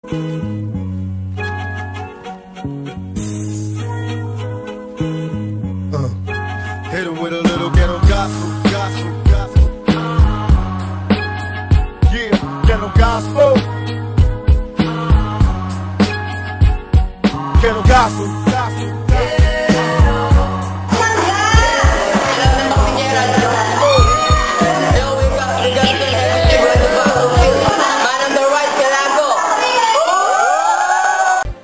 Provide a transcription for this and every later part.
Hit 'em with a little ghetto gospel. Yeah, ghetto gospel. Ghetto gospel.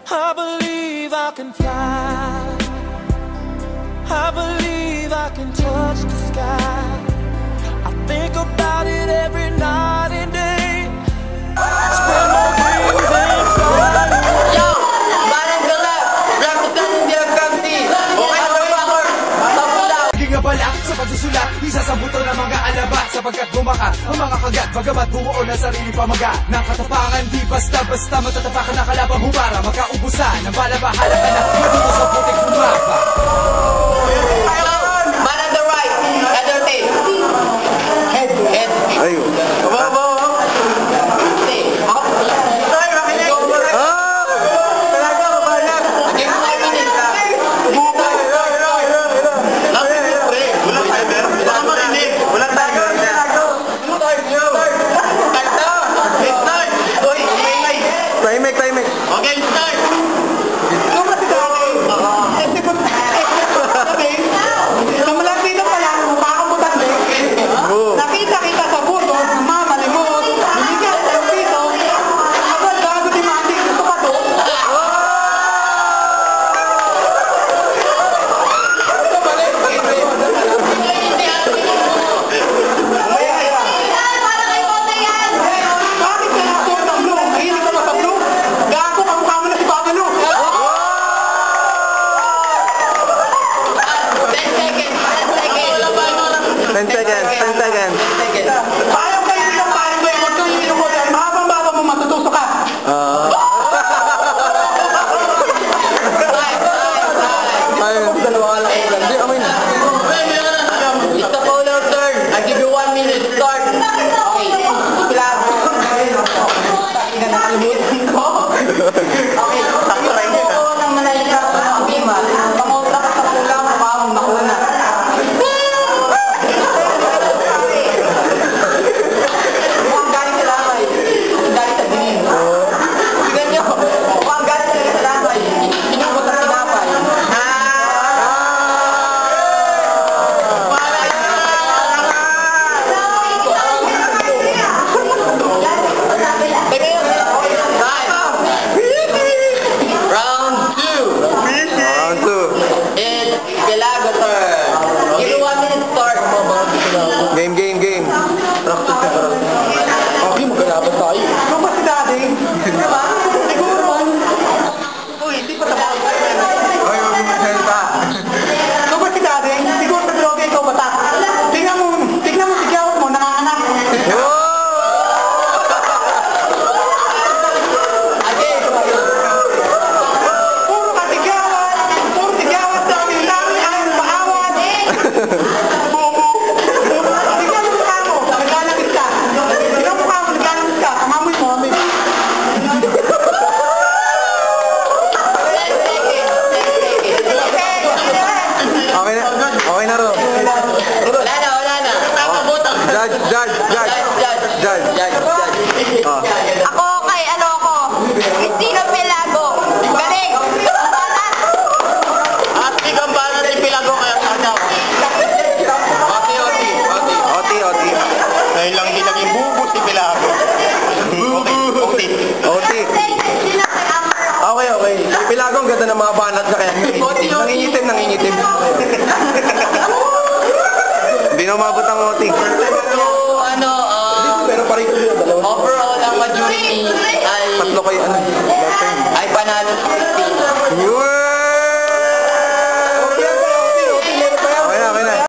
I believe I can fly. I believe I can touch the sky. I think about it every night and day. Spread my wings and fly. Yo! Balang ka lang! Represent the gravity! Okay, motherfucker! Tapula! Naging abala sa pagsusulat, isa sa buto ng mga alabat, sapagkat bumaka ang mga kagat, bagamat bumuo na sarili pamaga ng katapangan. Di basta-basta matatapakan na kalabang humara, makaubusan ng bala, bahala ka na matuto sa putik bumapa. Man on the right, other tape. Head. Ayun. Timing. Okay, start! Malapit pa lang, makakabutan din. Nakita kita sa buto, mamalimot, binigyan sa pito, agad bago di matik sa pato. Bakit ka nasuot ng blue? Mahilig ka ba sa blue? Gago, kamukha mo na si Babalu. 10 seconds. Parang kayo bilang parang kayo, huwag kang ininom ko dahil mahabang-baba mo matutusok ka. Dalawa ka lang ulan. Di, amoy na. It's the caller turn. I give you 1 minute. Start. Okay. Clap. Hindi na nakalimutin ko. Okay. Yung ako ng manalika sa bima, pangutak sa kulang, pamang nakuna. Mukhang galing sa lamay. Galing sa dilim. Tignan nyo. Mukhang galing sa lamay. Inubot ang tinapay. Round 2. It's Pelago turn. Give you 1 minute start. Game. Practice na parang. Okay, magkalaban tayo. Ano ba si Daddy? Diba? Siguro man. Uy, hindi pa tapos. Ay, huwag mo magsalita. Ano ba si Daddy? Siguro sa droga ikaw bata. Tingnan mo si Gawat mo, nanganganak. Again. Puro si Gawat, dami-dami ang maawat. Bobo. Tingnan mo mukha mo, naglalangis ka. Tingnan mo mukha mo, naglalangis ka. Kamamoy mo, amin. Okay na ro. Wala na. Judge. Ako kay Cristina Pelago. Galing! At igambala ni Pelago kaya sa kanya. Oti. Ngayon lang hindi naging bubo si Pelago. Oti. Okay. Pilago, ang ganda ng mga banat sa kanya. Nangingitim. Hindi na umabot ang Oti.